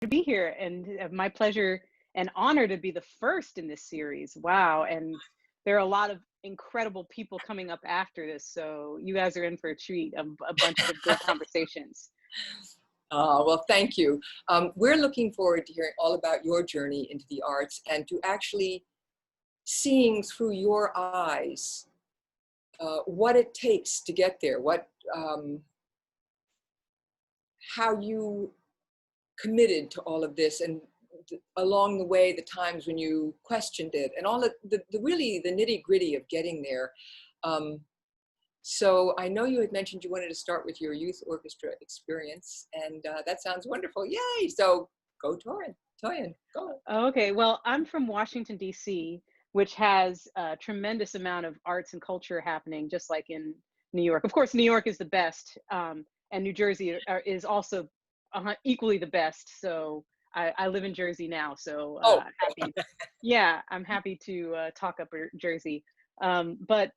to be here, and my pleasure and honor to be the first in this series. Wow. And there are a lot of incredible people coming up after this. So you guys are in for a treat, a bunch of good conversations. Well, thank you. We're looking forward to hearing all about your journey into the arts and to actually seeing through your eyes what it takes to get there, how you committed to all of this, and along the way, the times when you questioned it, and all of really the nitty gritty of getting there. So I know you had mentioned you wanted to start with your youth orchestra experience, and that sounds wonderful. Yay! So go Toyin, go. Okay, well, I'm from Washington, D.C., which has a tremendous amount of arts and culture happening, just like in New York. Of course, New York is the best, and New Jersey is also equally the best. So I live in Jersey now, so Oh, happy. Yeah, I'm happy to talk up Jersey. But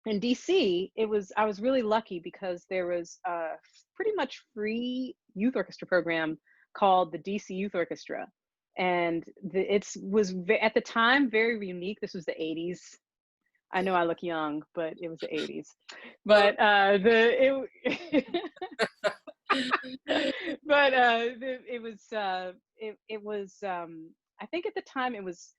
in DC, I was really lucky because there was a pretty much free youth orchestra program called the DC Youth Orchestra, and at the time very unique. This was the '80s. I know I look young, but it was the '80s. But it was I think at the time it was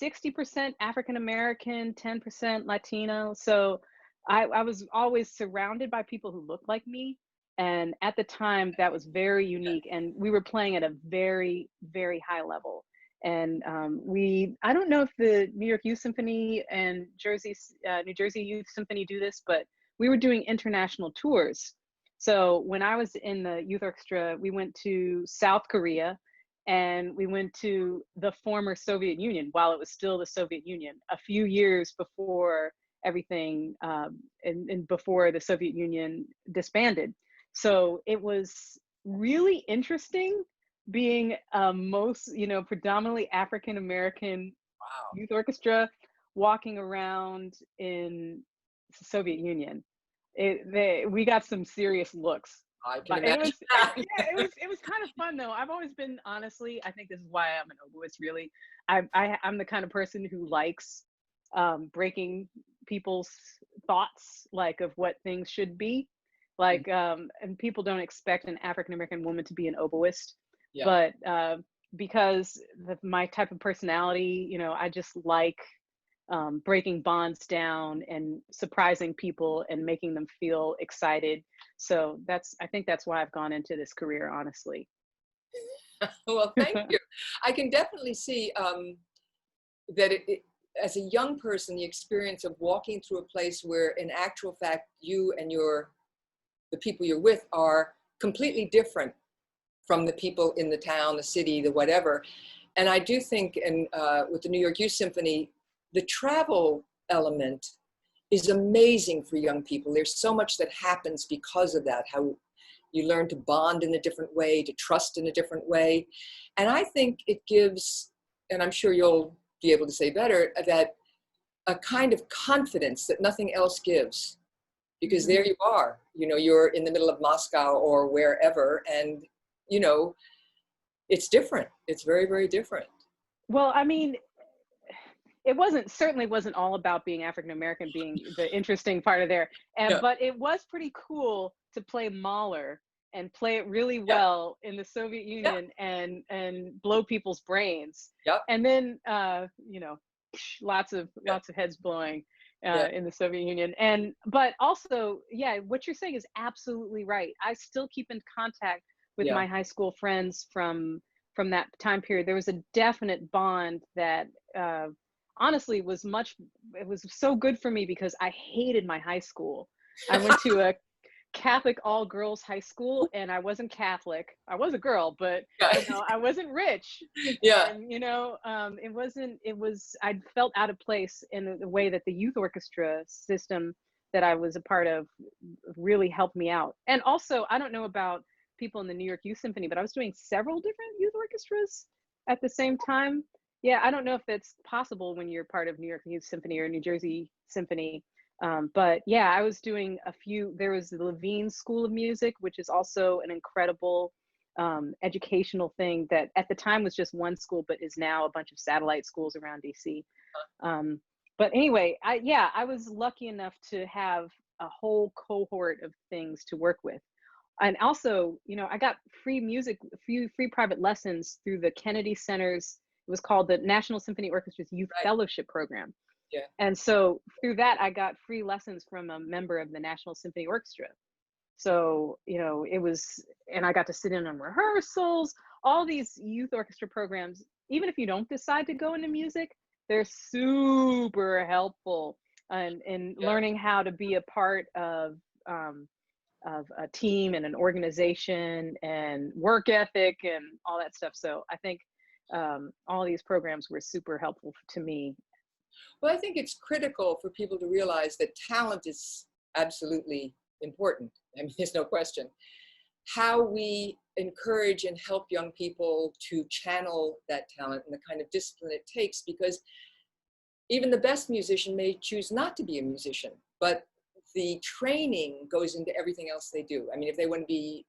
60% African American, 10% Latino. So I was always surrounded by people who looked like me. And at the time, that was very unique. And we were playing at a very, very high level. And I don't know if the New York Youth Symphony and New Jersey Youth Symphony do this, but we were doing international tours. So when I was in the youth orchestra, we went to South Korea, and we went to the former Soviet Union while it was still the Soviet Union, a few years before everything, and before the Soviet Union disbanded. So it was really interesting being predominantly African American wow. youth orchestra walking around in the Soviet Union. We got some serious looks. I can But imagine. it was kind of fun though. I've always been, honestly, I think this is why I'm an oboist. Really, I'm the kind of person who likes breaking people's thoughts, like of what things should be. Like, and people don't expect an African American woman to be an oboist, Yeah. but because my type of personality, I just like breaking bonds down and surprising people and making them feel excited. So I think that's why I've gone into this career, honestly. Well, thank you. I can definitely see that as a young person, the experience of walking through a place where in actual fact, you and the people you're with are completely different from the people in the town, the city, the whatever. And I do think, with the New York Youth Symphony, the travel element is amazing for young people. There's so much that happens because of that, how you learn to bond in a different way, to trust in a different way. And I think it gives, and I'm sure you'll be able to say better, that a kind of confidence that nothing else gives. Because there you are, you're in the middle of Moscow or wherever, and, it's different. It's very, very different. Well, I mean, it certainly wasn't all about being African American being the interesting part of there. But it was pretty cool to play Mahler and play it really well in the Soviet Union and blow people's brains. Yep. And then lots of heads blowing in the Soviet Union. But also, what you're saying is absolutely right. I still keep in contact with my high school friends from that time period. There was a definite bond that honestly it was so good for me because I hated my high school. I went to a Catholic all girls high school, and I wasn't Catholic. I was a girl, but I wasn't rich. Yeah. And I felt out of place in the way that the youth orchestra system that I was a part of really helped me out. And also, I don't know about people in the New York Youth Symphony, but I was doing several different youth orchestras at the same time. Yeah, I don't know if that's possible when you're part of New York Youth Symphony or New Jersey Symphony. But yeah, I was doing there was the Levine School of Music, which is also an incredible educational thing that at the time was just one school, but is now a bunch of satellite schools around DC. But anyway, I was lucky enough to have a whole cohort of things to work with. And also, I got free music, free private lessons through the Kennedy Center's, it was called the National Symphony Orchestra's Youth Right. Fellowship Program. Yeah. And so through that, I got free lessons from a member of the National Symphony Orchestra. So, it was, and I got to sit in on rehearsals, all these youth orchestra programs. Even if you don't decide to go into music, they're super helpful in learning how to be a part of a team and an organization and work ethic and all that stuff. So I think all these programs were super helpful to me. Well, I think it's critical for people to realize that talent is absolutely important. I mean, there's no question. How we encourage and help young people to channel that talent and the kind of discipline it takes, because even the best musician may choose not to be a musician, but the training goes into everything else they do. I mean, if they want to be,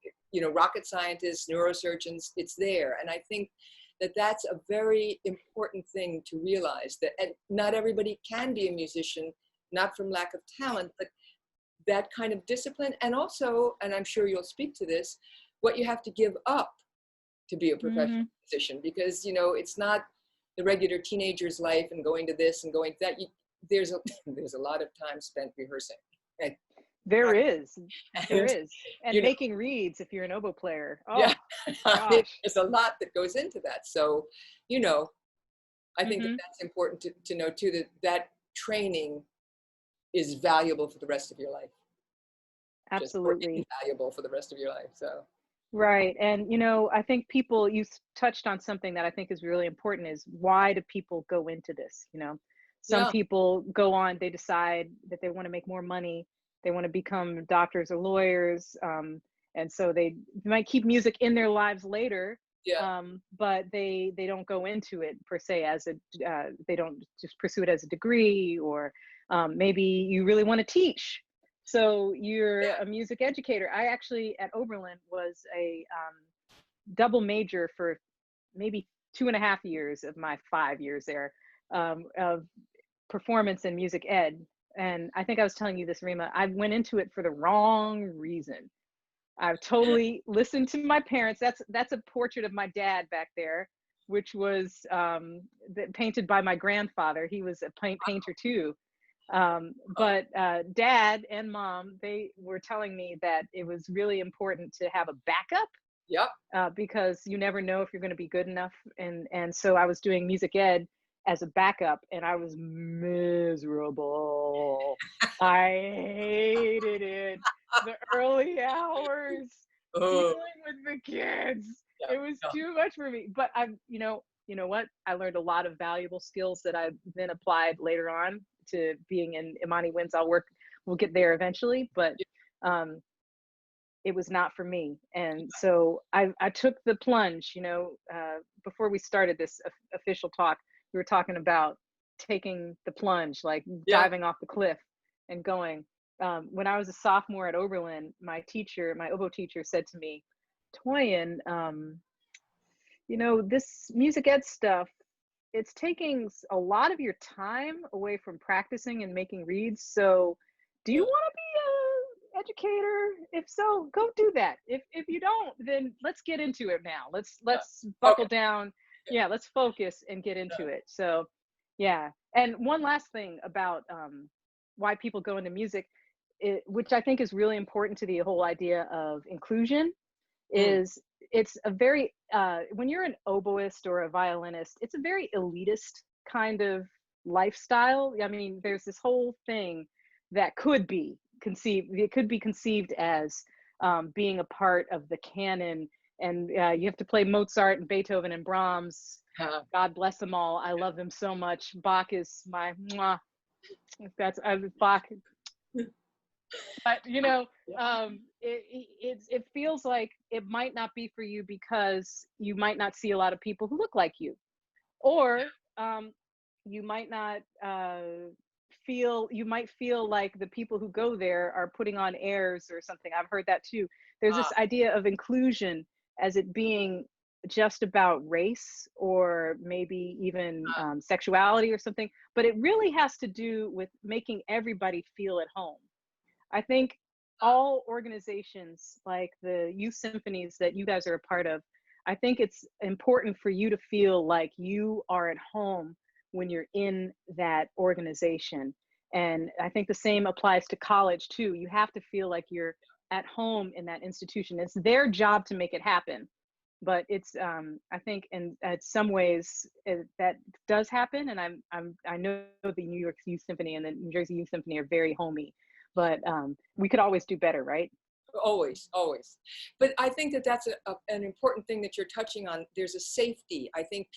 rocket scientists, neurosurgeons, it's there. And I think that that's a very important thing to realize, that not everybody can be a musician, not from lack of talent, but that kind of discipline. And also, and I'm sure you'll speak to this, what you have to give up to be a professional musician, because, it's not the regular teenager's life and going to this and going to that. There's a lot of time spent rehearsing. There is. And making reeds if you're an oboe player. Oh, yeah. gosh. There's a lot that goes into that. So, I think that's important to know too, that training is valuable for the rest of your life. Absolutely. Valuable for the rest of your life. So. Right. And, I think you touched on something that I think is really important, is why do people go into this? Some people go on, they decide that they want to make more money. They want to become doctors or lawyers. And so they might keep music in their lives later. Yeah. But they don't go into it per se they don't just pursue it as a degree, or maybe you really want to teach. So you're a music educator. I actually at Oberlin was a double major for maybe 2.5 years of my 5 years there, of performance and music ed. And I think I was telling you this, Rima, I went into it for the wrong reason. I've totally listened to my parents. That's a portrait of my dad back there, which was painted by my grandfather. He was a painter too. But dad and mom, they were telling me that it was really important to have a backup. Yep. Because you never know if you're going to be good enough. And so I was doing music ed as a backup, and I was miserable. I hated it. The early hours, dealing with the kids. It was too much for me. But you know what? I learned a lot of valuable skills that I've then applied later on to being in Imani Winds. We'll get there eventually, but it was not for me. And so I took the plunge. Before we started this official talk, we were talking about taking the plunge, like diving off the cliff and going. When I was a sophomore at Oberlin, my oboe teacher said to me, Toyin, this music ed stuff, it's taking a lot of your time away from practicing and making reeds. So do you want to be an educator? If so, go do that. If you don't, then let's get into it now. Let's buckle down. Yeah, let's focus and get into it. So yeah. And one last thing about why people go into music, which I think is really important to the whole idea of inclusion, is it's a very when you're an oboist or a violinist, it's a very elitist kind of lifestyle. I mean, there's this whole thing that could be conceived as being a part of the canon, and you have to play Mozart and Beethoven and Brahms. God bless them all. I love them so much. Bach is my mwah. That's Bach. But it feels like it might not be for you because you might not see a lot of people who look like you, or you might not feel like the people who go there are putting on airs or something. I've heard that too. There's this idea of inclusion as it being just about race or maybe even sexuality or something, but it really has to do with making everybody feel at home. I think all organizations like the youth symphonies that you guys are a part of, I think it's important for you to feel like you are at home when you're in that organization. And I think the same applies to college too. You have to feel like you're at home in that institution. It's their job to make it happen. But it's I think in some ways that does happen, and I know the New York Youth Symphony and the New Jersey Youth Symphony are very homey, but we could always do better, right? Always, always. But I think that that's an important thing that you're touching on. There's a safety. I think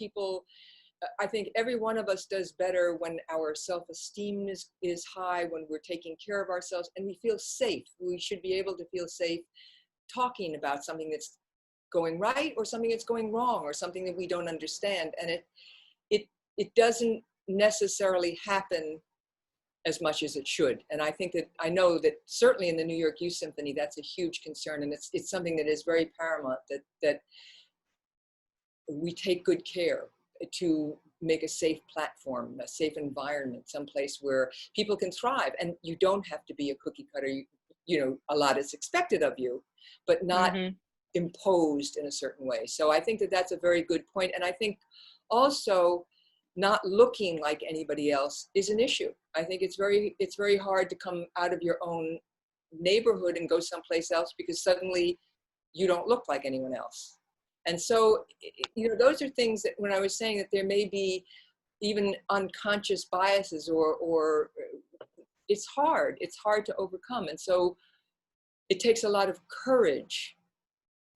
every one of us does better when our self-esteem is high, when we're taking care of ourselves and we feel safe. We should be able to feel safe talking about something that's going right or something that's going wrong or something that we don't understand. And it doesn't necessarily happen as much as it should. And I know that certainly in the New York Youth Symphony, that's a huge concern. And it's something that is very paramount, that we take good care to make a safe platform, a safe environment, someplace where people can thrive. And you don't have to be a cookie cutter. You know, a lot is expected of you, but not imposed in a certain way. So I think that that's a very good point. And I think also not looking like anybody else is an issue. I think it's very hard to come out of your own neighborhood and go someplace else because suddenly you don't look like anyone else. And so, you know, those are things that when I was saying that there may be even unconscious biases or it's hard to overcome. And so it takes a lot of courage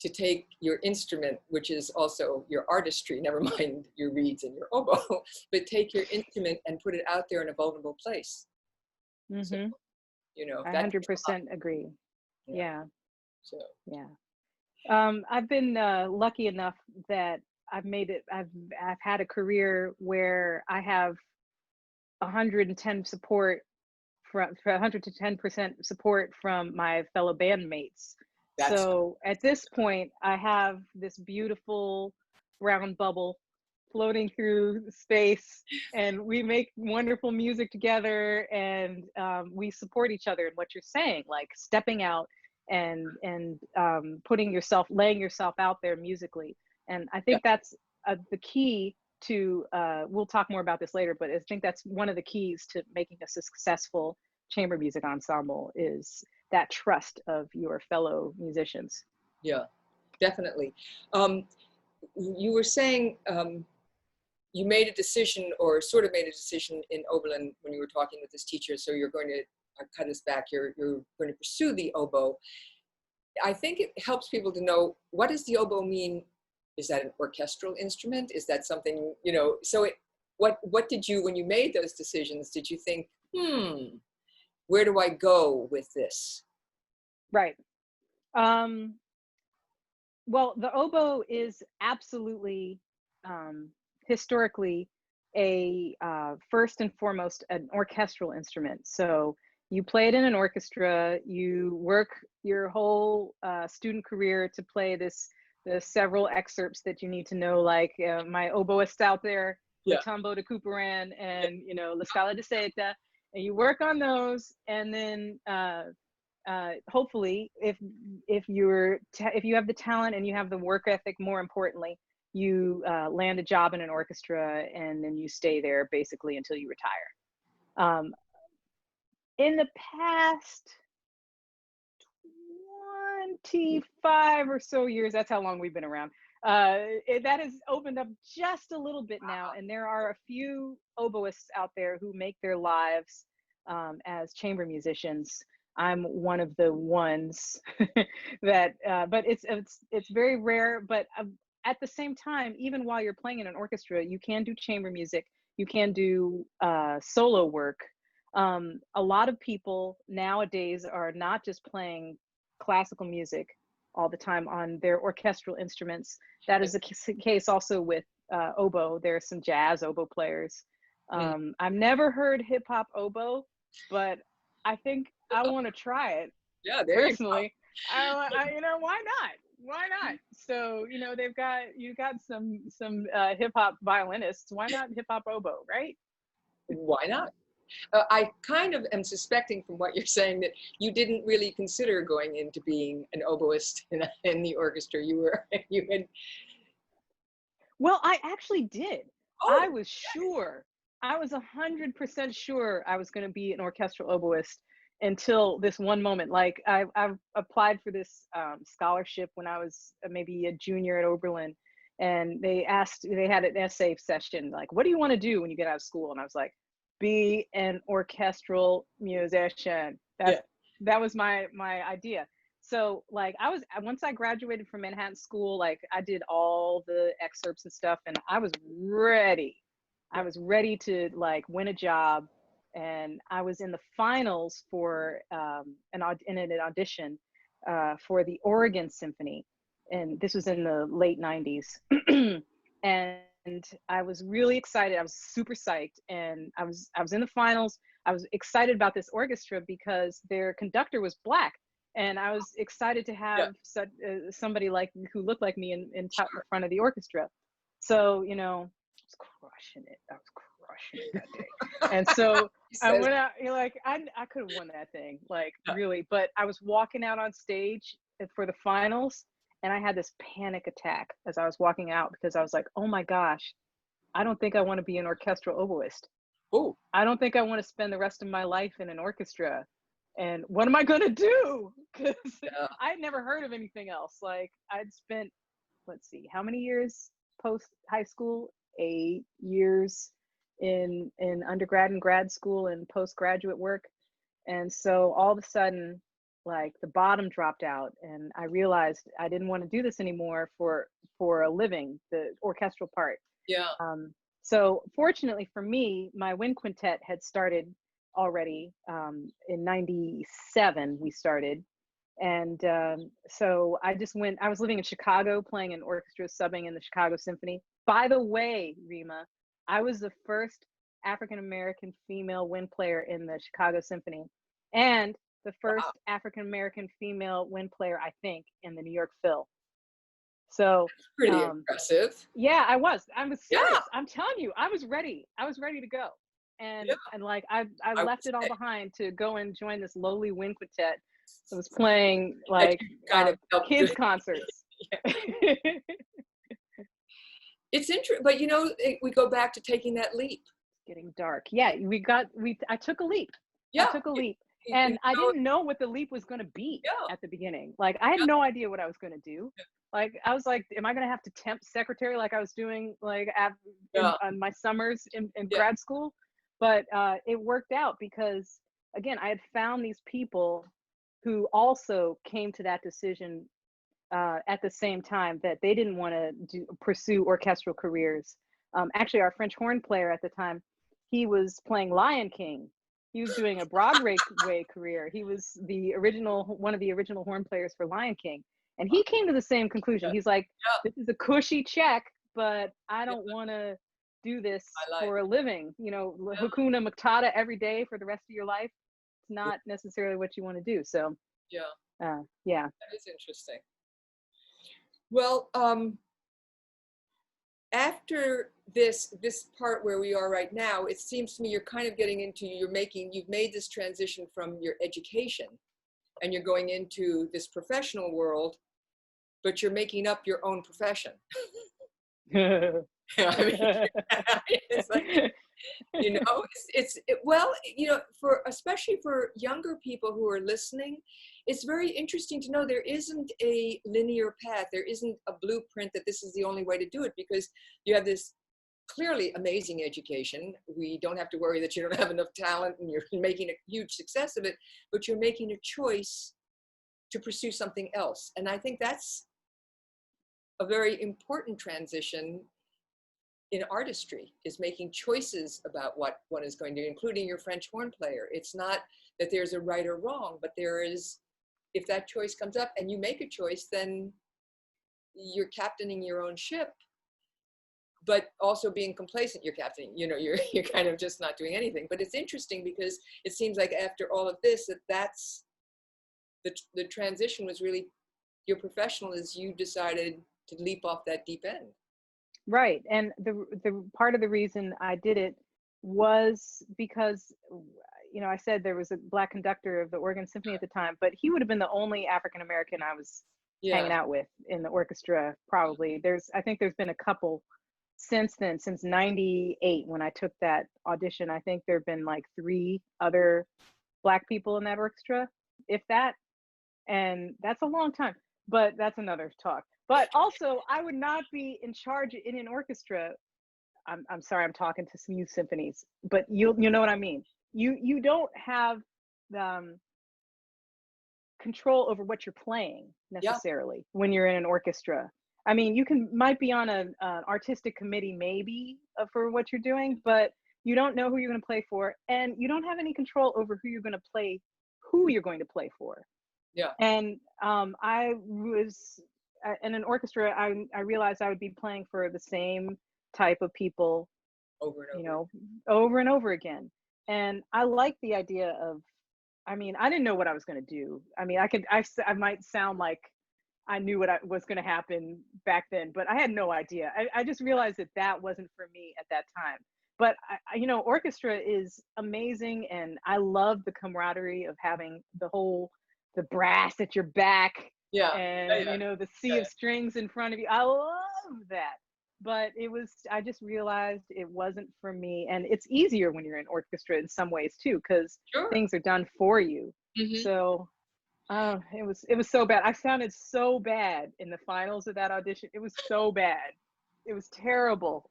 to take your instrument, which is also your artistry, never mind your reeds and your oboe, but take your instrument and put it out there in a vulnerable place. So, you know, I 100% agree. Yeah. So, yeah. I've been lucky enough that I've had a career where I have 110% support from my fellow bandmates. So at this point, I have this beautiful brown bubble floating through space, and we make wonderful music together, and we support each other in what you're saying, like stepping out and laying yourself out there musically. And I think that's the key to, we'll talk more about this later, but I think that's one of the keys to making a successful chamber music ensemble is that trust of your fellow musicians. Yeah, definitely. You were saying you made a decision, or sort of made a decision in Oberlin when you were talking with this teacher. So you're going to cut us back. You're going to pursue the oboe. I think it helps people to know, what does the oboe mean? Is that an orchestral instrument? Is that something, you know? So what did you, when you made those decisions, did you think, where do I go with this? Right. Well, the oboe is absolutely, historically, a first and foremost an orchestral instrument. So you play it in an orchestra. You work your whole student career to play the several excerpts that you need to know, like my oboist out there, Le Tombeau de Couperin, and you know, La Scala di Seta, and you work on those, and then hopefully, if you have the talent and you have the work ethic, more importantly, you land a job in an orchestra, and then you stay there basically until you retire. In the past 25 or so years, that's how long we've been around, that has opened up just a little bit now, and there are a few oboists out there who make their lives as chamber musicians. I'm one of the ones that, but it's very rare. But at the same time, even while you're playing in an orchestra, you can do chamber music. You can do solo work. A lot of people nowadays are not just playing classical music all the time on their orchestral instruments. That is the case also with oboe. There are some jazz oboe players. I've never heard hip hop oboe, but I think I want to try it. Yeah, there personally. You know, why not? Why not? So, you know, you got some hip hop violinists. Why not hip hop oboe, right? Why not? I kind of am suspecting from what you're saying that you didn't really consider going into being an oboist in the orchestra. You were, you had, Well, I actually did. I oh, was sure. I was 100% sure I was going to be an orchestral oboist until this one moment. Like I've applied for this scholarship when I was maybe a junior at Oberlin, and they had an essay session like, "What do you want to do when you get out of school?" And I was like, "Be an orchestral musician." yeah, That was my idea. So like once I graduated from Manhattan School, like I did all the excerpts and stuff, and I was ready. I yeah. was ready to like win a job, and I was in the finals for in an audition for the Oregon Symphony, and this was in the late '90s. And I was really excited. I was super psyched, and I was in the finals. I was excited about this orchestra because their conductor was Black, and I was excited to Yeah. have somebody like who looked like me in front of the orchestra. So you know, I was crushing it. I was crushing it that day, and so He I says, went out. You know, like I could have won that thing, like really. But I was walking out on stage for the finals, and I had this panic attack as I was walking out because I was like, oh my gosh, I don't think I want to be an orchestral oboist. oh, I don't think I want to spend the rest of my life in an orchestra. And what am I going to do? Because yeah, I'd never heard of anything else. Like I'd spent, let's see, how many years post high school? 8 years in undergrad and grad school and postgraduate work. And so all of a sudden, like the bottom dropped out, and I realized I didn't want to do this anymore for a living, the orchestral part. yeah. So fortunately for me, my wind quintet had started already in '97. We started, and so I just went. I was living in Chicago, playing in orchestra, subbing in the Chicago Symphony. By the way, Rima, I was the first African American female wind player in the Chicago Symphony, and the first Wow, African American female wind player, I think, in the New York Phil. So pretty um, impressive. yeah, I was. I was Yeah, serious. I'm telling you, I was ready. I was ready to go. yeah. And like I I would left it all say behind to go and join this lowly wind quintet that was playing that like you kind of helped. kids concerts. It's interesting, but you know, we go back to taking that leap. Getting dark. Yeah, I took a leap. I Yeah, took a leap. you And I know, didn't know what the leap was going to be yeah, at the beginning. Like I had yeah, no idea what I was going to do. Like I was like, am I going to have to temp secretary like I was doing like yeah, on my summers in yeah, grad school? But it worked out because again, I had found these people who also came to that decision at the same time, that they didn't want to pursue orchestral careers. Actually, our French horn player at the time, he was playing Lion King. He was doing a Broadway career. He was one of the original horn players for Lion King, and he came to the same conclusion. yeah, He's like, yeah, "This is a cushy check, but I yeah. don't want to do this I like. for a living. You know, Yeah, Hakuna Matata every day for the rest of your life. It's yeah, not necessarily what you want to do." So, yeah, yeah. that is interesting. Well, after this part where we are right now, it seems to me you're kind of getting into you've made this transition from your education, and you're going into this professional world, but you're making up your own profession. I mean, it's like, you know, well, you know, for especially for younger people who are listening, it's very interesting to know there isn't a linear path. There isn't a blueprint that this is the only way to do it, because you have this clearly amazing education. We don't have to worry that you don't have enough talent and you're making a huge success of it, but you're making a choice to pursue something else. And I think that's a very important transition in artistry, is making choices about what one is going to do, including your French horn player. It's not that there's a right or wrong, but there is, if that choice comes up and you make a choice, then you're captaining your own ship, but also being complacent. You're captaining, you know, you're kind of just not doing anything. But it's interesting because it seems like after all of this, that's the transition was really your professional is you decided to leap off that deep end. Right. And the part of the reason I did it was because, you know, I said there was a Black conductor of the Oregon Symphony at the time, but he would have been the only African American I was hanging out with in the orchestra, probably. I think there's been a couple since then, since 98 when I took that audition. I think there have been like 3 other Black people in that orchestra, if that. And that's a long time, but that's another talk. But also, I would not be in charge in an orchestra. I'm sorry, I'm talking to some youth symphonies, but you know what I mean. You don't have control over what you're playing necessarily when you're in an orchestra. I mean, you might be on an artistic committee maybe for what you're doing, but you don't know who you're going to play for, and you don't have any control over who you're going to play for. Yeah. And I was in an orchestra. I realized I would be playing for the same type of people over and over. You know, over and over again. And I like the idea of, I mean, I didn't know what I was going to do. I mean, I might sound like I knew what was going to happen back then, but I had no idea. I just realized that wasn't for me at that time. But you know, orchestra is amazing, and I love the camaraderie of having the brass at your back, and you know, the sea of strings in front of you. I love that. But I just realized it wasn't for me. And it's easier when you're in orchestra in some ways too, because things are done for you. So it was so bad. I sounded so bad in the finals of that audition. It was so bad. It was terrible.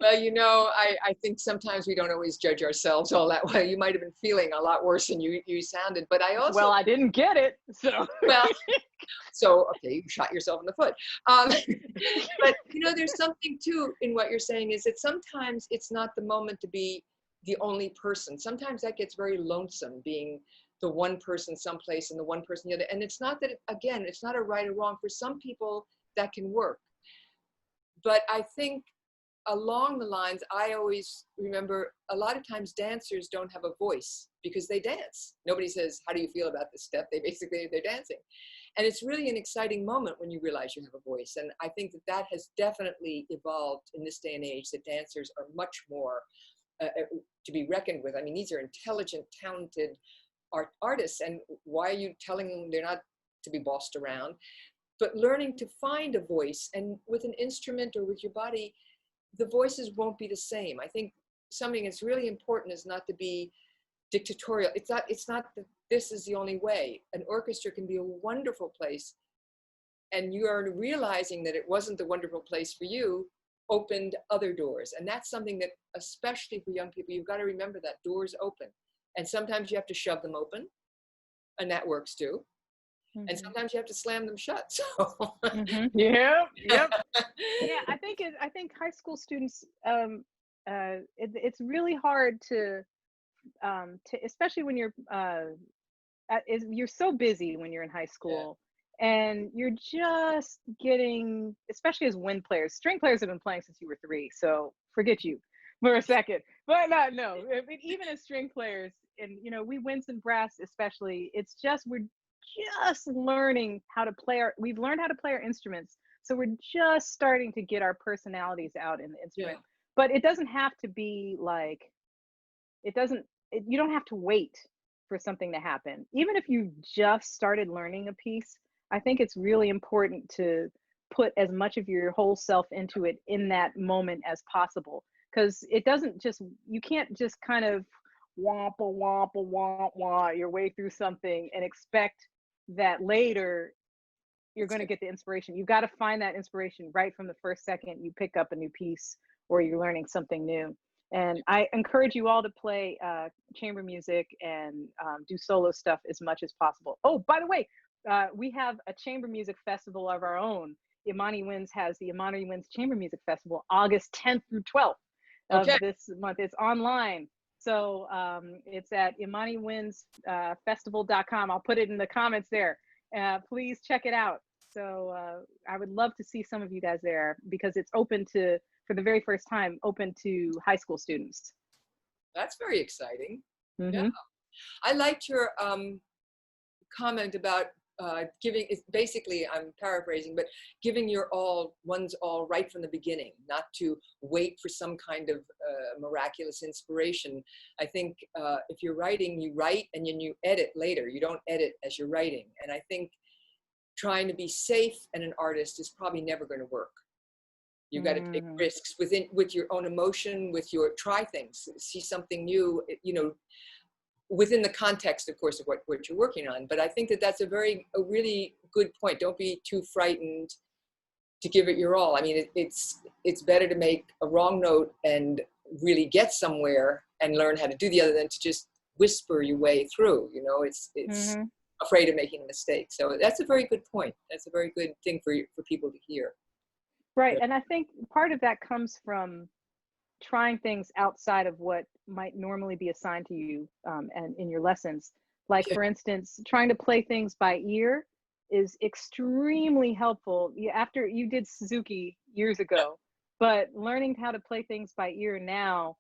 Well, you know, I think sometimes we don't always judge ourselves all that way. You might have been feeling a lot worse than you sounded, but I also... Well, I didn't get it, so... Well, so, okay, you shot yourself in the foot. But, you know, there's something, too, in what you're saying, is that sometimes it's not the moment to be the only person. Sometimes that gets very lonesome, being the one person someplace and the one person the other. And it's not that, again, it's not a right or wrong. For some people, that can work. But I think along the lines, I always remember a lot of times dancers don't have a voice because they dance. Nobody says, how do you feel about this step? They're dancing. And it's really an exciting moment when you realize you have a voice. And I think that has definitely evolved in this day and age, that dancers are much more to be reckoned with. I mean, these are intelligent, talented artists. And why are you telling them they're not to be bossed around? But learning to find a voice, and with an instrument or with your body, the voices won't be the same. I think something that's really important is not to be dictatorial. It's not that this is the only way. An orchestra can be a wonderful place, and you are realizing that it wasn't the wonderful place for you opened other doors. And that's something that, especially for young people, you've got to remember that doors open. And sometimes you have to shove them open, and that works too. And sometimes you have to slam them shut. So. Yep. Yeah, I think high school students, it's really hard to especially when you're so busy when you're in high school, and you're just getting, especially as wind players. String players have been playing since you were 3, so forget you for a second. But no, even as string players, and you know, we winds and brass especially, it's just we're just learning how to play we've learned how to play our instruments, so we're just starting to get our personalities out in the instrument. But it doesn't have to be like, you don't have to wait for something to happen. Even if you just started learning a piece, I think it's really important to put as much of your whole self into it in that moment as possible, because it doesn't just, you can't just kind of wompa wompa womp wah your way through something and expect that later you're going to get the inspiration. You've got to find that inspiration right from the first second you pick up a new piece or you're learning something new. And I encourage you all to play chamber music and do solo stuff as much as possible. Oh, by the way, we have a chamber music festival of our own. Imani Winds has the Imani Winds Chamber Music Festival, August 10th through 12th of this month. It's online. So it's at ImaniWindsFestival.com. I'll put it in the comments there. Please check it out. So I would love to see some of you guys there, because it's open to, for the very first time, open to high school students. That's very exciting. Yeah. I liked your comment about giving is basically, I'm paraphrasing, but giving your all, one's all right from the beginning, not to wait for some kind of miraculous inspiration. I think if you're writing, you write and then you edit later. You don't edit as you're writing. And I think trying to be safe and an artist is probably never going to work. You got to take risks with your own emotion, try things, see something new, you know, within the context, of course, of what you're working on. But I think that's a really good point. Don't be too frightened to give it your all. I mean, it's better to make a wrong note and really get somewhere and learn how to do the other than to just whisper your way through. You know, it's afraid of making a mistake. So that's a very good point. That's a very good thing for people to hear. Right, and I think part of that comes from trying things outside of what might normally be assigned to you and in your lessons. Like, for instance, trying to play things by ear is extremely helpful. After you did Suzuki years ago, but learning how to play things by ear now,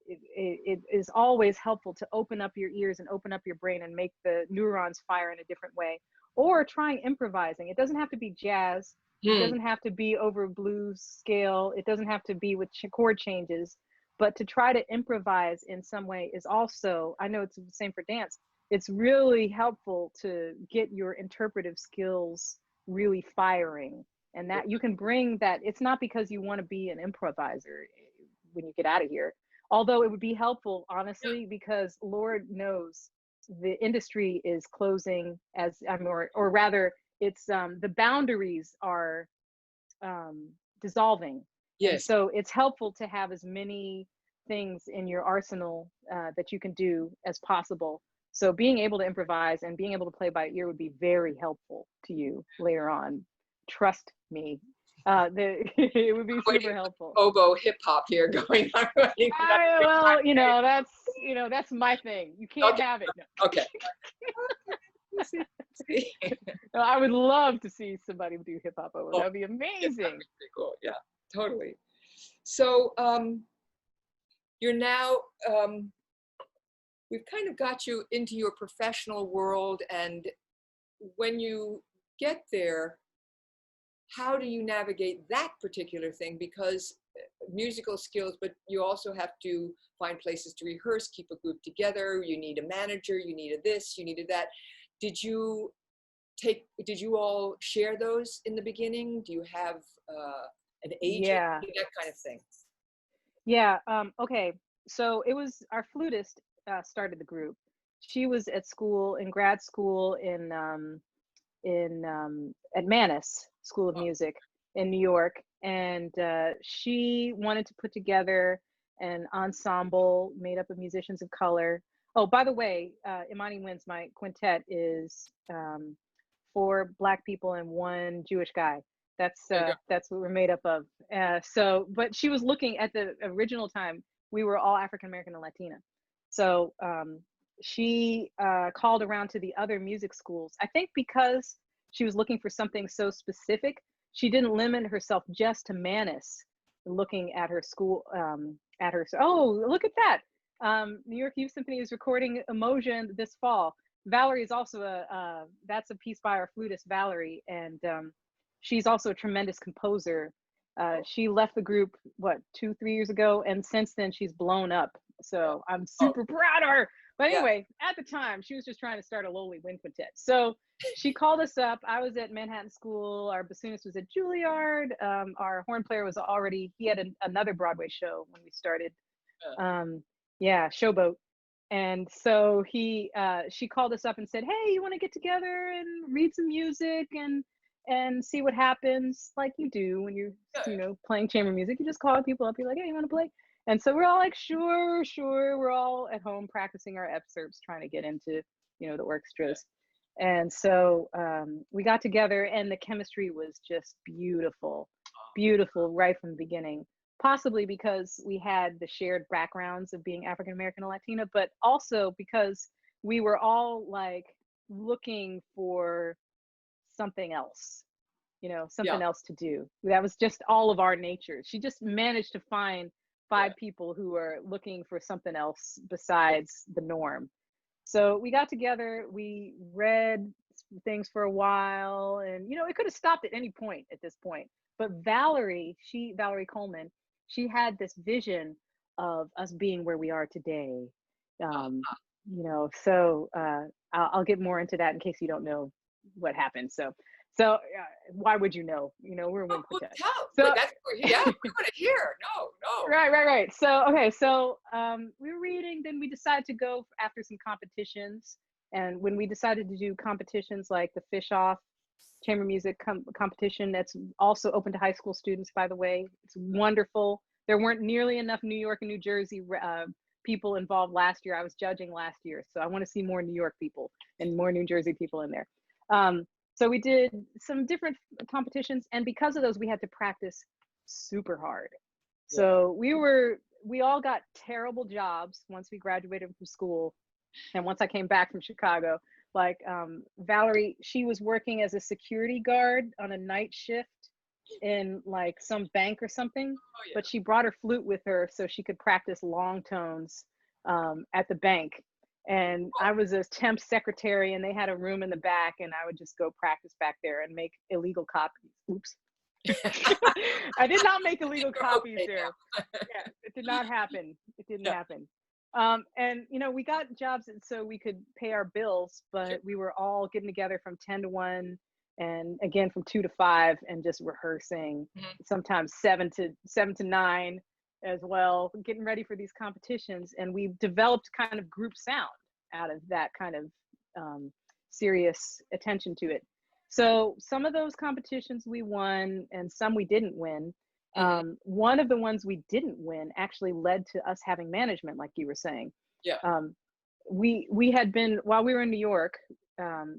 it is always helpful to open up your ears and open up your brain and make the neurons fire in a different way. Or trying improvising. It doesn't have to be jazz. It doesn't have to be over blues scale. It doesn't have to be with chord changes, but to try to improvise in some way is also, I know it's the same for dance. It's really helpful to get your interpretive skills really firing, and that you can bring that. It's not because you want to be an improviser when you get out of here, although it would be helpful, honestly, because Lord knows the industry is closing or rather, it's the boundaries are dissolving. Yes. And so it's helpful to have as many things in your arsenal that you can do as possible. So being able to improvise and being able to play by ear would be very helpful to you later on. Trust me. It would be super helpful. Oboe hip hop here going on. Well, that's my thing. You can't have it. No. Okay. I would love to see somebody do hip hop over. That would be amazing. That'd be pretty cool. Yeah, totally. So you're now, we've kind of got you into your professional world, and when you get there, how do you navigate that particular thing? Because musical skills, but you also have to find places to rehearse, keep a group together. You need a manager, you needed this, you needed that. Did you all share those in the beginning? Do you have an agent? Yeah. That kind of thing. Yeah. Okay. So it was our flutist started the group. She was at school, in grad school at Mannes School of Music in New York, and she wanted to put together an ensemble made up of musicians of color. Oh, by the way, Imani Winds, my quintet is 4 Black people and 1 Jewish guy. That's what we're made up of. But she was looking at the original time. We were all African American and Latina. So she called around to the other music schools. I think because she was looking for something so specific, she didn't limit herself just to Mannes. Looking at her school, oh, look at that. New York Youth Symphony is recording Emotion this fall. Valerie is also that's a piece by our flutist, Valerie, and she's also a tremendous composer. She left the group, 2-3 years ago, and since then she's blown up. So I'm super proud of her. But anyway, at the time, she was just trying to start a lowly wind quintet. So she called us up. I was at Manhattan School. Our bassoonist was at Juilliard. Our horn player was he had another Broadway show when we started. Showboat. And so she called us up and said, hey, you want to get together and read some music and see what happens, like you do when you're playing chamber music. You just call people up, you're like, hey, you want to play? And so we're all like, sure. We're all at home practicing our excerpts, trying to get into the orchestras. And so we got together, and the chemistry was just beautiful right from the beginning. Possibly because we had the shared backgrounds of being African American and Latina, but also because we were all like looking for something else, something else to do. That was just all of our nature. She just managed to find 5 people who are looking for something else besides the norm. So we got together, we read things for a while, and it could have stopped at any point at this point. But Valerie Coleman, she had this vision of us being where we are today. Um, so I'll get more into that in case you don't know what happened. So why would you know? We're a wind Well, quartet. tell. So But that's yeah, we want to hear. No. right. So okay, so we were reading, then we decided to go after some competitions. And when we decided to do competitions like the Fish Off chamber music competition, that's also open to high school students, by the way. It's wonderful. There weren't nearly enough New York and New Jersey people involved last year. I was judging last year, so I want to see more New York people and more New Jersey people in there. So we did some different competitions, and because of those, we had to practice super hard. So we all got terrible jobs once we graduated from school. And once I came back from Chicago, like Valerie, she was working as a security guard on a night shift in like some bank or something, but she brought her flute with her so she could practice long tones at the bank. And I was a temp secretary, and they had a room in the back, and I would just go practice back there and make illegal copies. Oops. I did not make illegal copies there. Yeah, it did not happen. It didn't happen. And we got jobs so we could pay our bills, but we were all getting together from 10 to 1, and again from 2 to 5, and just rehearsing, sometimes 7 to 9 as well, getting ready for these competitions. And we developed kind of group sound out of that kind of serious attention to it. So some of those competitions we won, and some we didn't win. One of the ones we didn't win actually led to us having management, like you were saying. We had been, while we were in New York,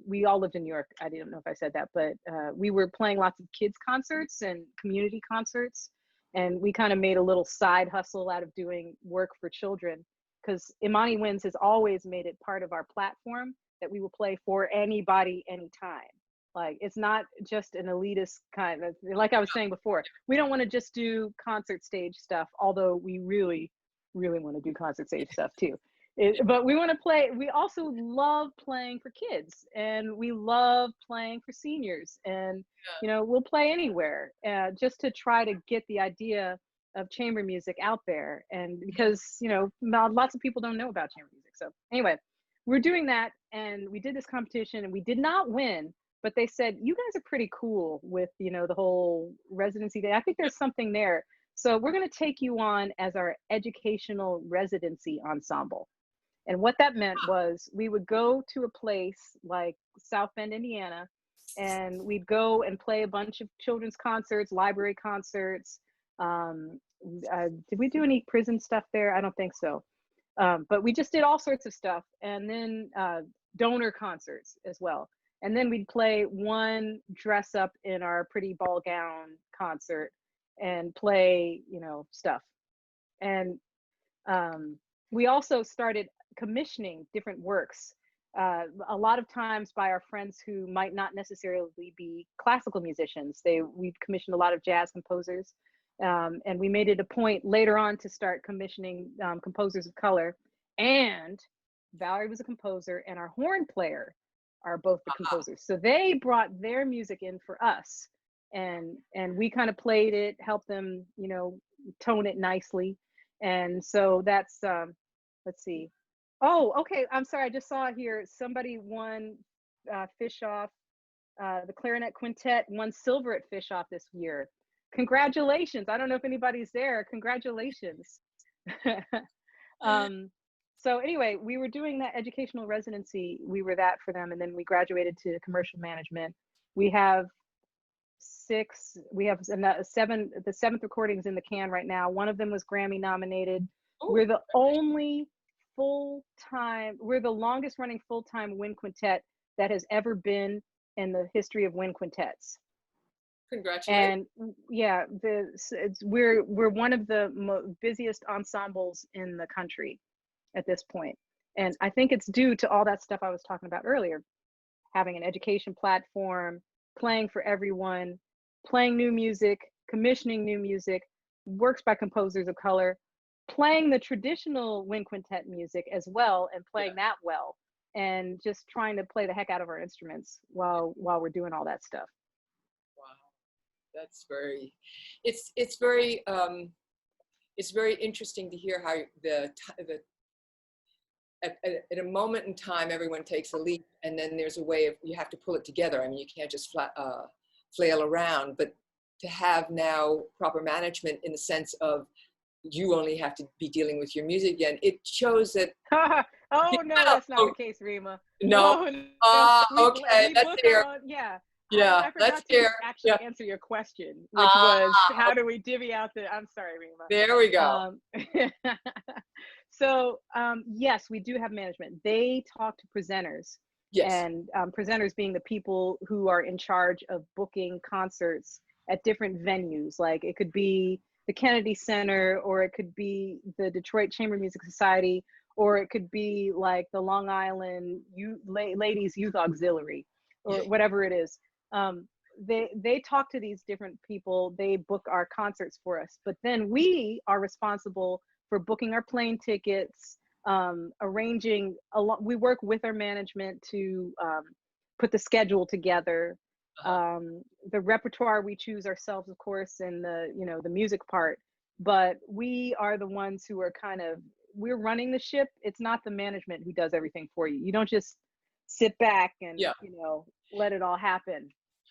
we all lived in New York. I didn't know if I said that, but we were playing lots of kids concerts and community concerts. And we kind of made a little side hustle out of doing work for children, because Imani Winds has always made it part of our platform that we will play for anybody, anytime. Like, it's not just an elitist kind of, like I was saying before, we don't want to just do concert stage stuff, although we really, really want to do concert stage stuff too. But we want to play, we also love playing for kids, and we love playing for seniors, and we'll play anywhere just to try to get the idea of chamber music out there. And because lots of people don't know about chamber music. So anyway, we're doing that, and we did this competition, and we did not win, but they said, you guys are pretty cool with the whole residency day. I think there's something there, so we're going to take you on as our educational residency ensemble. And what that meant was we would go to a place like South Bend, Indiana, and we'd go and play a bunch of children's concerts, library concerts. Did we do any prison stuff there? I don't think so. But we just did all sorts of stuff. And then donor concerts as well. And then we'd play one dress up in our pretty ball gown concert and play, stuff. And we also started commissioning different works, a lot of times by our friends who might not necessarily be classical musicians. We've commissioned a lot of jazz composers, and we made it a point later on to start commissioning composers of color. And Valerie was a composer, and our horn player are both the composers. So they brought their music in for us, and we kind of played it, helped them, tone it nicely. And so that's, let's see. Oh, okay. I'm sorry. I just saw it here. Somebody won Fish Off. The clarinet quintet won silver at Fish Off this year. Congratulations. I don't know if anybody's there. Congratulations. So anyway, we were doing that educational residency. We were that for them. And then we graduated to commercial management. We have the 7th recordings in the can right now. One of them was Grammy nominated. Ooh, we're the only we're the longest running full-time wind quintet that has ever been in the history of wind quintets. Congratulations. And yeah, we're one of the busiest ensembles in the country at this point. And I think it's due to all that stuff I was talking about earlier, having an education platform, playing for everyone, playing new music, commissioning new music, works by composers of color, playing the traditional wind quintet music as well, and playing that well. and just trying to play the heck out of our instruments while we're doing all that stuff. Wow, that's very, it's very it's very interesting to hear how the at a moment in time everyone takes a leap, and then there's a way of, you have to pull it together. I mean, you can't just flail around, but to have now proper management in the sense of you only have to be dealing with your music again, it shows that oh no, that's not the case, Rima. no. No. Okay, let's hear. Yeah. Yeah, I forgot to actually answer your question, which was how do we divvy out the, I'm sorry, Rima. There we go. So yes, we do have management. They talk to presenters. Yes. And presenters being the people who are in charge of booking concerts at different venues. Like it could be the Kennedy Center, or it could be the Detroit Chamber Music Society, or it could be like the Long Island Ladies Youth Auxiliary, or whatever it is. They talk to these different people, they book our concerts for us, but then we are responsible for booking our plane tickets, arranging a lot. We work with our management to put the schedule together, the repertoire we choose ourselves, of course, and the music part, but we are the ones who are we're running the ship. It's not the management who does everything for you. You don't just sit back and let it all happen.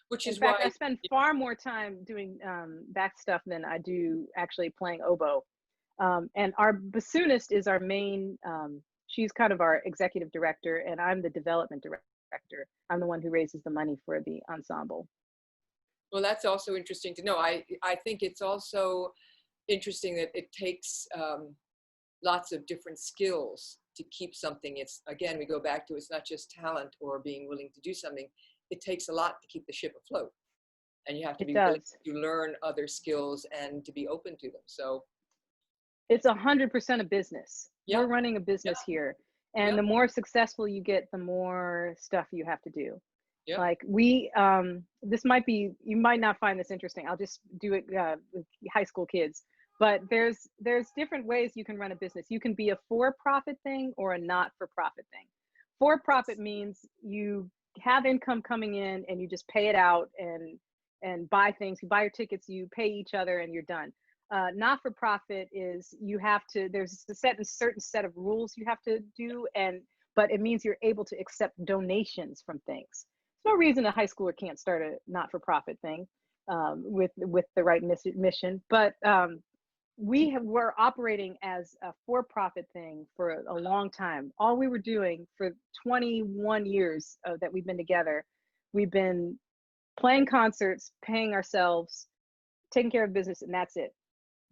Which is in fact, why I spend far more time doing that stuff than I do actually playing oboe. And our bassoonist is our main, she's kind of our executive director, and I'm the development director. I'm the one who raises the money for the ensemble. Well, that's also interesting to know. I think it's also interesting that it takes lots of different skills to keep something. It's, again, we go back to, it's not just talent or being willing to do something. It takes a lot to keep the ship afloat. And you have to be willing to learn other skills and to be open to them. So it's 100% a business. We're running a business here. And the more successful you get, the more stuff you have to do. Like we, this might be, you might not find this interesting. I'll just do it with high school kids. But there's different ways you can run a business. You can be a for-profit thing or a not-for-profit thing. For-profit means you have income coming in and you just pay it out and buy things. You buy your tickets, you pay each other, and you're done. Not-for-profit is you have to, there's a certain set of rules you have to do, but it means you're able to accept donations from things. There's no reason a high schooler can't start a not-for-profit thing with the right mission, but we're operating as a for-profit thing for a long time. All we were doing for 21 years that we've been together, we've been playing concerts, paying ourselves, taking care of business, and that's it.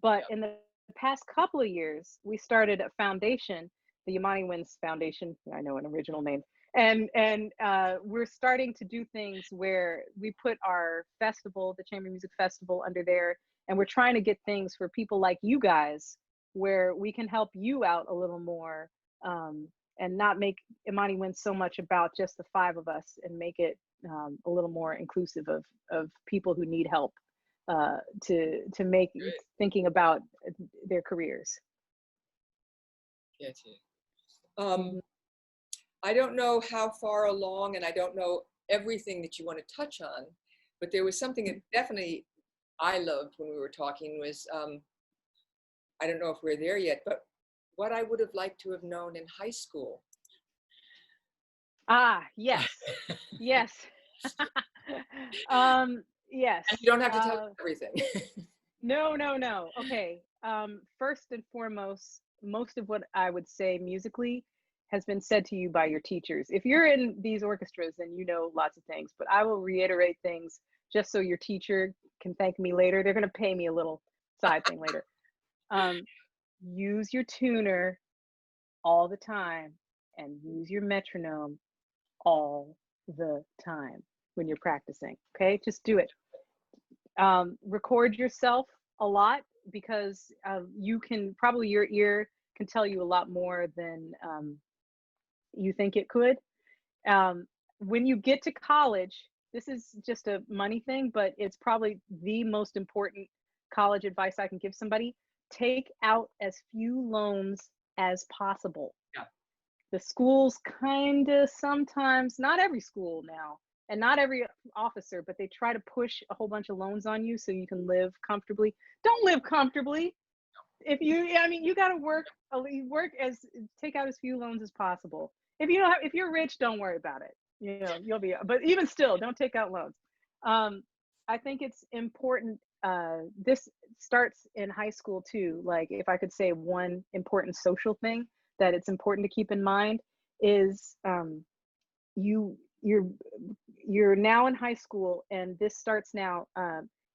But in the past couple of years, we started a foundation, the Imani Winds Foundation. I know, an original name. And we're starting to do things where we put our festival, the Chamber Music Festival, under there. And we're trying to get things for people like you guys, where we can help you out a little more, and not make Imani Winds so much about just the 5 of us, and make it a little more inclusive of people who need help to make thinking about their careers. I don't know how far along, and I don't know everything that you want to touch on, but there was something that definitely I loved when we were talking was, I don't know if we're there yet, but what I would have liked to have known in high school. Yes. Yes. Yes. And you don't have to tell us everything. No. Okay. First and foremost, most of what I would say musically has been said to you by your teachers. If you're in these orchestras, then you know lots of things, but I will reiterate things just so your teacher can thank me later. They're going to pay me a little side thing later. Use your tuner all the time, and use your metronome all the time when you're practicing. Okay, just do it. Record yourself a lot, because you can probably, your ear can tell you a lot more than you think it could. When you get to college, this is just a money thing, but it's probably the most important college advice I can give somebody. Take out as few loans as possible. The schools kind of sometimes, not every school now, and not every officer, but they try to push a whole bunch of loans on you so you can live comfortably. Don't live comfortably. If you, I mean, you got to work, take out as few loans as possible. If you don't have, if you're rich, don't worry about it. You know, you'll be, but even still, don't take out loans. I think it's important. This starts in high school too. Like, if I could say one important social thing that it's important to keep in mind is, you you're now in high school, and this starts now.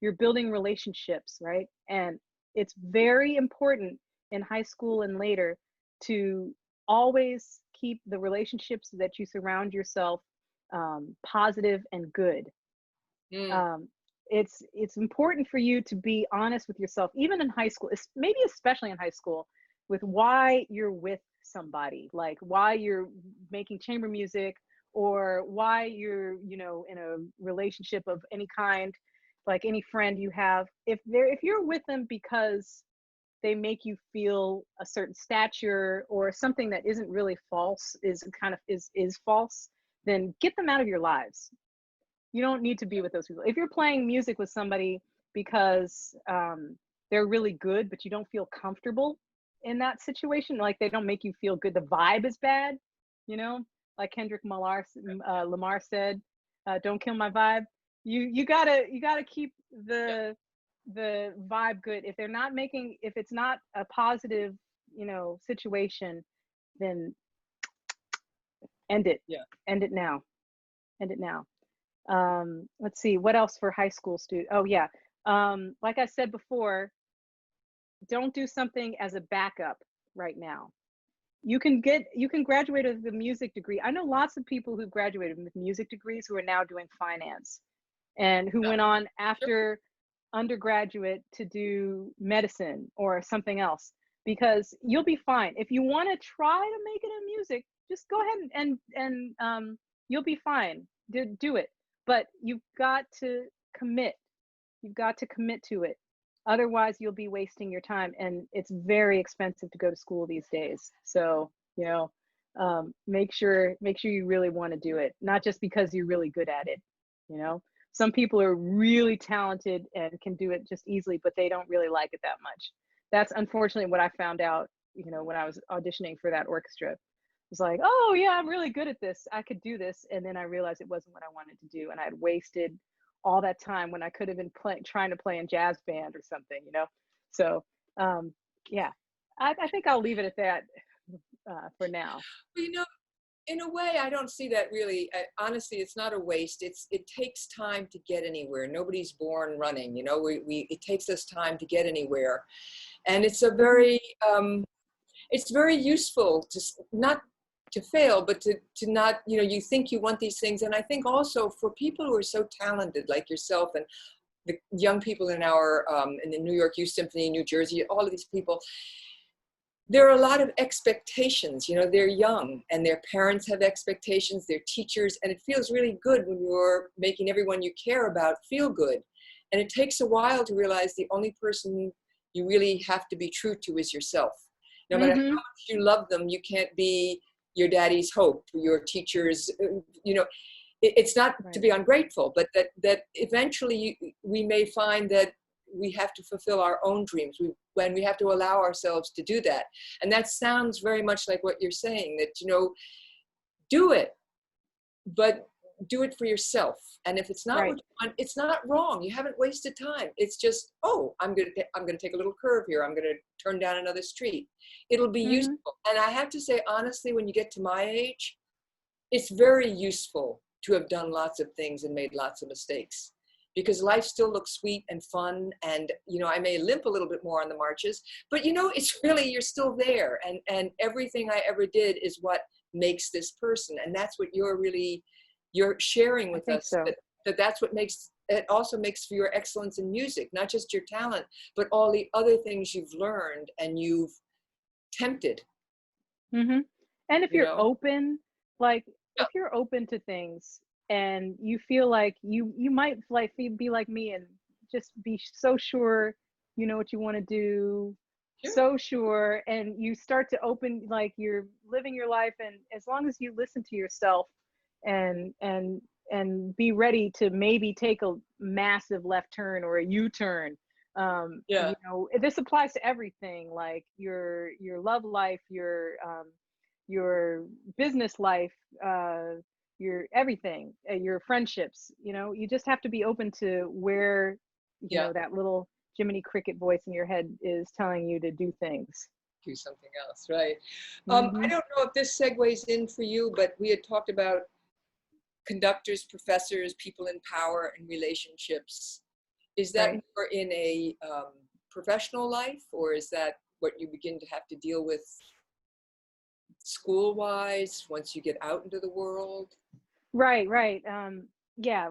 You're building relationships, right? And it's very important in high school and later to always keep the relationships that you surround yourself positive and good. Mm. It's important for you to be honest with yourself, even in high school, maybe especially in high school, with why you're with somebody, like why you're making chamber music, or why you're, you know, in a relationship of any kind, like any friend you have. If you're with them because they make you feel a certain stature, or something that isn't really false, is false, then get them out of your lives. You don't need to be with those people. If you're playing music with somebody because they're really good, but you don't feel comfortable in that situation, like they don't make you feel good, the vibe is bad, you know, like Kendrick Lamar said, "Don't kill my vibe." You gotta keep the vibe good. If they're not making, if it's not a positive, you know, situation, then end it. Yeah. End it now. End it now. Let's see, what else for high school students? Oh yeah, like I said before, don't do something as a backup right now. You can graduate with a music degree. I know lots of people who graduated with music degrees who are now doing finance, and who Yeah. went on Sure. after undergraduate to do medicine or something else, because you'll be fine. If you want to try to make it in music, just go ahead and you'll be fine. Do it. But you've got to commit. You've got to commit to it. Otherwise, you'll be wasting your time, and it's very expensive to go to school these days. So, you know, make sure you really want to do it, not just because you're really good at it. You know, some people are really talented and can do it just easily, but they don't really like it that much. That's unfortunately what I found out, you know, when I was auditioning for that orchestra. It was like, oh yeah, I'm really good at this. I could do this. And then I realized it wasn't what I wanted to do. And I had wasted all that time when I could have been trying to play in jazz band or something, you know? So, um, yeah, I think I'll leave it at that for now. Well, you know, in a way, I don't see that really. Honestly, it's not a waste. It takes time to get anywhere. Nobody's born running. You know, it takes us time to get anywhere, and it's a very it's very useful to not to fail, but to not, you know, you think you want these things. And I think also for people who are so talented like yourself, and the young people in our in the New York Youth Symphony, New Jersey, all of these people, there are a lot of expectations. You know, they're young and their parents have expectations, their teachers, and it feels really good when you're making everyone you care about feel good. And it takes a while to realize the only person you really have to be true to is yourself. No matter how much you love them, you can't be your daddy's hope, your teacher's, you know, it's not to be ungrateful, but that eventually we may find that we have to fulfill our own dreams, when we have to allow ourselves to do that. And that sounds very much like what you're saying, that, you know, do it, but do it for yourself. And if it's not what you want, it's not wrong. You haven't wasted time. It's just, oh, I'm gonna take a little curve here. I'm gonna turn down another street. It'll be useful. And I have to say, honestly, when you get to my age, it's very useful to have done lots of things and made lots of mistakes, because life still looks sweet and fun. And, you know, I may limp a little bit more on the marches, but, you know, it's really, you're still there. And everything I ever did is what makes this person. And that's what you're sharing with us, so. that's what makes, it also makes for your excellence in music, not just your talent, but all the other things you've learned and you've tempted. And if you're know? open, like if you're open to things, and you feel like you might like be like me and just be so sure you know what you want to do, Sure. so sure, and you start to open, like you're living your life, and as long as you listen to yourself and be ready to maybe take a massive left turn or a U-turn. Yeah. You know, this applies to everything, like your love life, your business life, your everything, your friendships. You know, you just have to be open to where, you Yeah. know, that little Jiminy Cricket voice in your head is telling you to do things. Do something else, right? I Hmm. don't know if this segues in for you, but we had talked about conductors, professors, people in power, and relationships. Is that Right. more in a professional life, or is that what you begin to have to deal with school-wise once you get out into the world? Right, right. Yeah,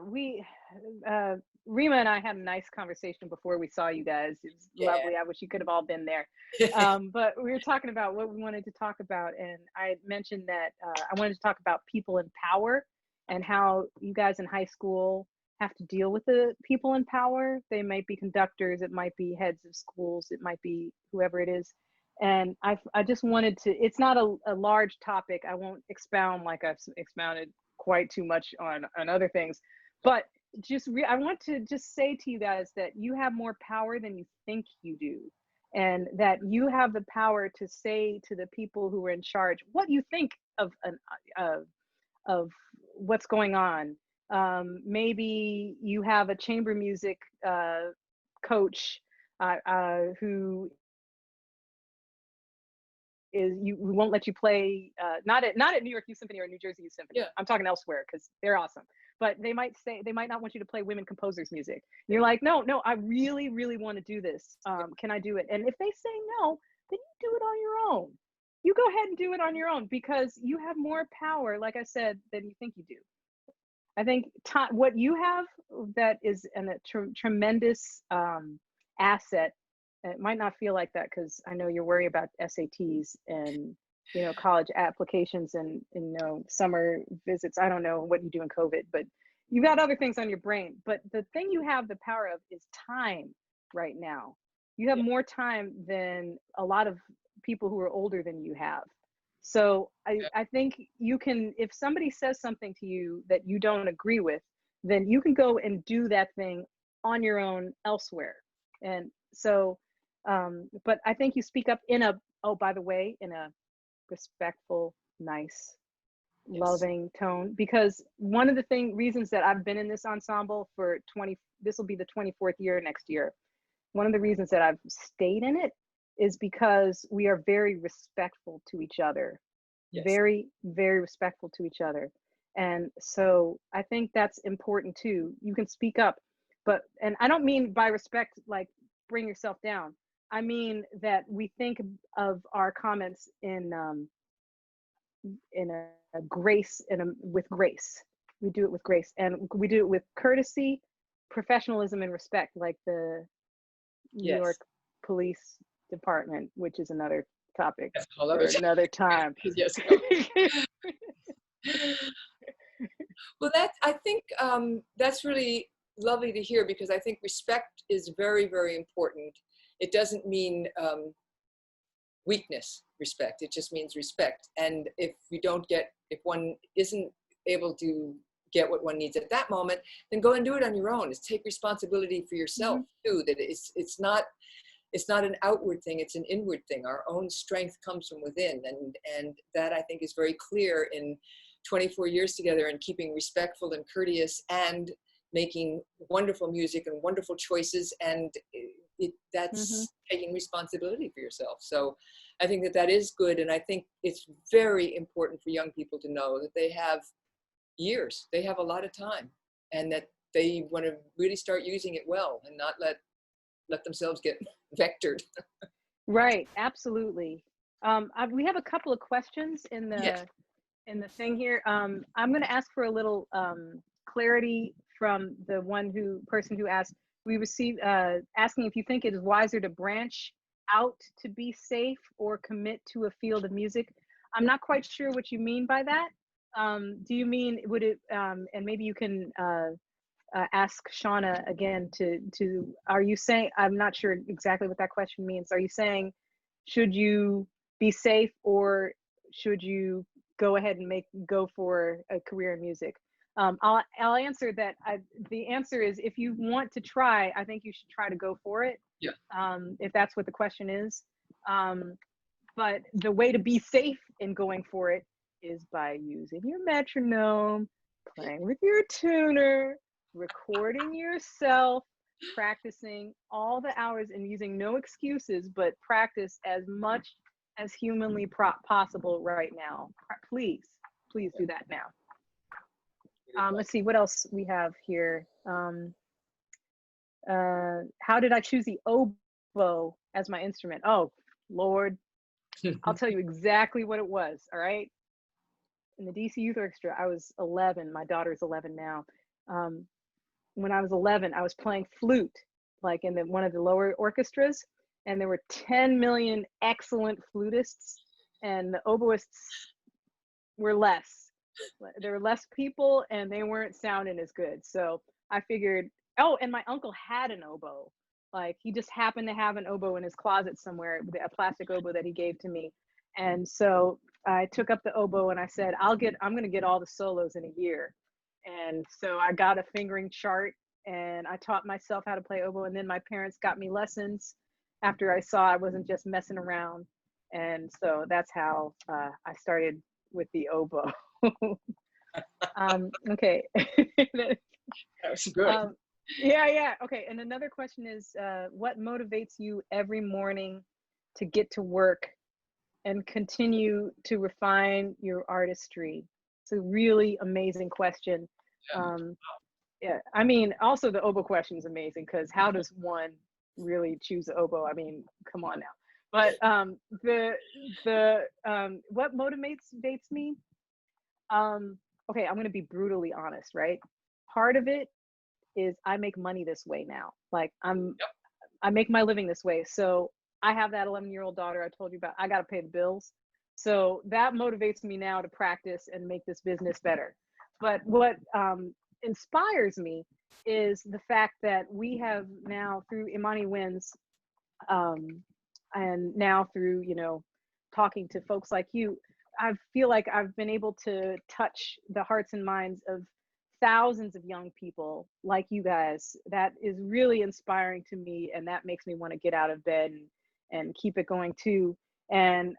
uh, Rima and I had a nice conversation before we saw you guys. It was Yeah. lovely. I wish you could have all been there. But we were talking about what we wanted to talk about, and I had mentioned that I wanted to talk about people in power and how you guys in high school have to deal with the people in power. They might be conductors, it might be heads of schools, it might be whoever it is. And I just wanted to, it's not a large topic. I won't expound like I've expounded quite too much on other things, but I want to just say to you guys that you have more power than you think you do, and that you have the power to say to the people who are in charge what you think of of what's going on. Maybe you have a chamber music coach who is you who won't let you play, not at New York Youth Symphony or New Jersey Youth Symphony. Yeah. I'm talking elsewhere because they're awesome. But they might not want you to play women composers music. And you're like, no, no, I really, really want to do this. Can I do it? And if they say no, then you do it on your own. You go ahead and do it on your own because you have more power, like I said, than you think you do. I think what you have that is a tremendous asset. It might not feel like that because I know you're worried about SATs and, you know, college applications and, you know, summer visits. I don't know what you do in COVID, but you got other things on your brain. But the thing you have the power of is time right now. You have Yeah. more time than a lot of people who are older than you have. So I think you can, if somebody says something to you that you don't agree with, then you can go and do that thing on your own elsewhere. And so, but I think you speak up in oh, by the way, in a respectful, nice, Yes. loving tone. Because one of the reasons that I've been in this ensemble for this will be the 24th year next year. One of the reasons that I've stayed in it is because we are very respectful to each other, Yes. very, very respectful to each other. And so I think that's important too. You can speak up, and I don't mean by respect, like bring yourself down. I mean that we think of our comments in a grace, with grace. We do it with grace, and we do it with courtesy, professionalism, and respect, like the New York Yes. Police Department, which is another topic That's a whole for other time. another time. Yes. Well, I think that's really lovely to hear because I think respect is very, very important. It doesn't mean weakness, respect. It just means respect. And if one isn't able to get what one needs at that moment, then go and do it on your own. It's take responsibility for yourself too. That it's not an outward thing, it's an inward thing. Our own strength comes from within. And that I think is very clear in 24 years together and keeping respectful and courteous and making wonderful music and wonderful choices. And that's taking responsibility for yourself. So I think that is good. And I think it's very important for young people to know that they have years, they have a lot of time, and that they want to really start using it well and not let themselves get vectored. Right, absolutely. We have a couple of questions Yes. in the thing here. I'm going to ask for a little clarity from the person who asked. We received asking if you think it is wiser to branch out to be safe or commit to a field of music. I'm not quite sure what you mean by that. Do you mean would it? And maybe you can ask Shauna again. Are you saying? I'm not sure exactly what that question means. Are you saying should you be safe, or should you go ahead and go for a career in music? I'll answer that. The answer is, if you want to try, I think you should try to go for it. Yeah. If that's what the question is. But the way to be safe in going for it is by using your metronome, playing with your tuner, recording yourself, practicing all the hours, and using no excuses, but practice as much as humanly possible right now. Please do that now. Let's see what else we have here. How did I choose the oboe as my instrument? Oh, Lord. I'll tell you exactly what it was, all right? In the DC Youth Orchestra, I was 11. My daughter's 11 now. When I was 11, I was playing flute, like in one of the lower orchestras, and there were 10 million excellent flutists, and the oboists were less. There were less people, and they weren't sounding as good. So I figured, oh, and my uncle had an oboe. Like, he just happened to have an oboe in his closet somewhere, a plastic oboe that he gave to me. And so I took up the oboe and I said, I'm going to get all the solos in a year. And so I got a fingering chart and I taught myself how to play oboe. And then my parents got me lessons after I saw I wasn't just messing around. And so that's how I started with the oboe. Okay. That was good. Yeah. Okay. And another question is, what motivates you every morning to get to work and continue to refine your artistry? It's a really amazing question. Yeah. I mean, also the oboe question is amazing, because how does one really choose the oboe? I mean, come on now. But what motivates me? Okay, I'm going to be brutally honest, right? Part of it is I make money this way now. Like, I make my living this way. So I have that 11-year-old daughter I told you about. I got to pay the bills. So that motivates me now to practice and make this business better. But what inspires me is the fact that we have now, through Imani Winds, and now through, talking to folks like you, I feel like I've been able to touch the hearts and minds of thousands of young people like you guys. That is really inspiring to me, and that makes me want to get out of bed and keep it going too. And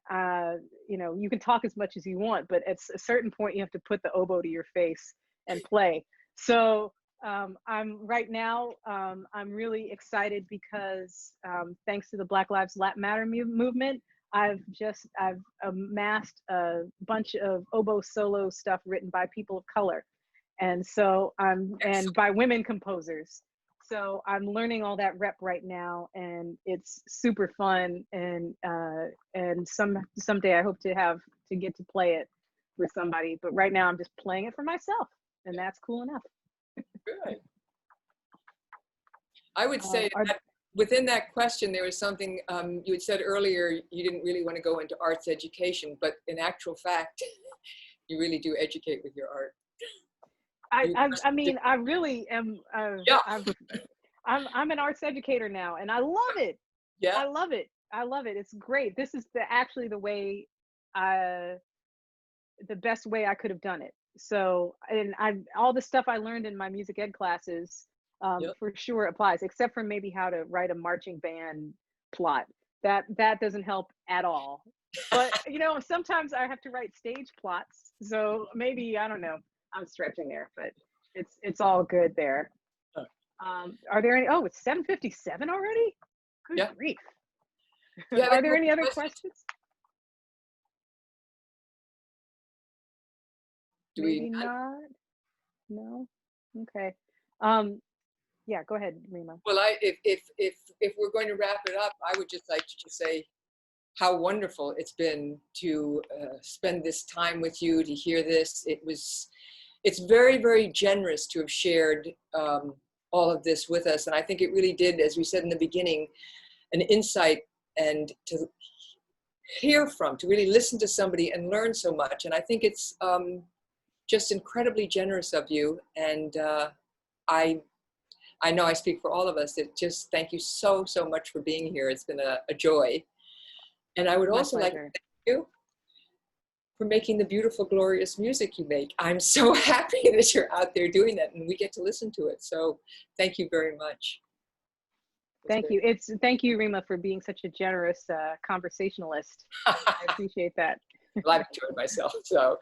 you can talk as much as you want, but at a certain point you have to put the oboe to your face and play. So I'm really excited because thanks to the Black Lives Matter movement, I've amassed a bunch of oboe solo stuff written by people of color. And so and by women composers. So I'm learning all that rep right now, and it's super fun. And someday I hope to get to play it with somebody. But right now I'm just playing it for myself, and that's cool enough. Good. I would say that within that question, there was something you had said earlier. You didn't really want to go into arts education, but in actual fact, you really do educate with your art. I mean, I really am. Yeah. I'm an arts educator now, and I love it. Yeah. I love it. It's great. This is actually the way, the best way I could have done it. So, and all the stuff I learned in my music ed classes, for sure applies, except for maybe how to write a marching band plot. That doesn't help at all. But sometimes I have to write stage plots. So maybe, I don't know. I'm stretching there, but it's all good there. Are there any? Oh, it's 7:57 already. Good grief. Are there any other questions? Maybe not. No. Okay. Yeah. Go ahead, Rima. Well, if we're going to wrap it up, I would just like to just say how wonderful it's been to spend this time with you, to hear this. It's very, very generous to have shared all of this with us. And I think it really did, as we said in the beginning, an insight, and to really listen to somebody and learn so much. And I think it's just incredibly generous of you. And I know I speak for all of us that just thank you so, so much for being here. It's been a joy. And I would My also like to pleasure. thank you for making the beautiful, glorious music you make. I'm so happy that you're out there doing that and we get to listen to it. So thank you very much. Thank you. Thank you, Rima, for being such a generous conversationalist. I appreciate that. Well, I've enjoyed myself. So,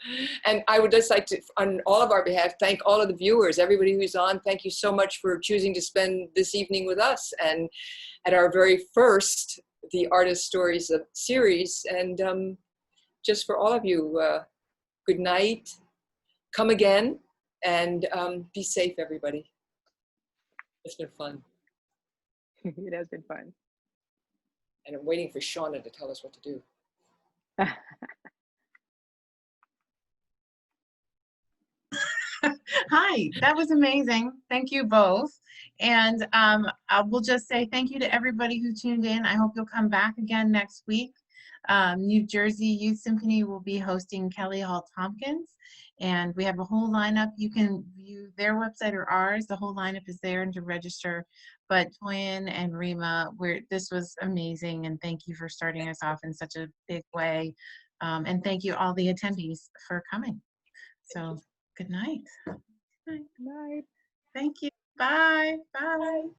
and I would just like to, on all of our behalf, thank all of the viewers, everybody who's on. Thank you so much for choosing to spend this evening with us and at our very first The Artist Stories of series. And just for all of you, good night, come again, and be safe, everybody. It's been fun. It has been fun. And I'm waiting for Shauna to tell us what to do. Hi, that was amazing. Thank you both. And I will just say thank you to everybody who tuned in. I hope you'll come back again next week. New Jersey Youth Symphony will be hosting Kelly Hall Tompkins, and we have a whole lineup. You can view their website or ours. The whole lineup is there and to register. But Toyin and Rima, this was amazing, and thank you for starting us off in such a big way. And thank you all the attendees for coming. So good night. Good night. Night. Thank you. Bye. Bye.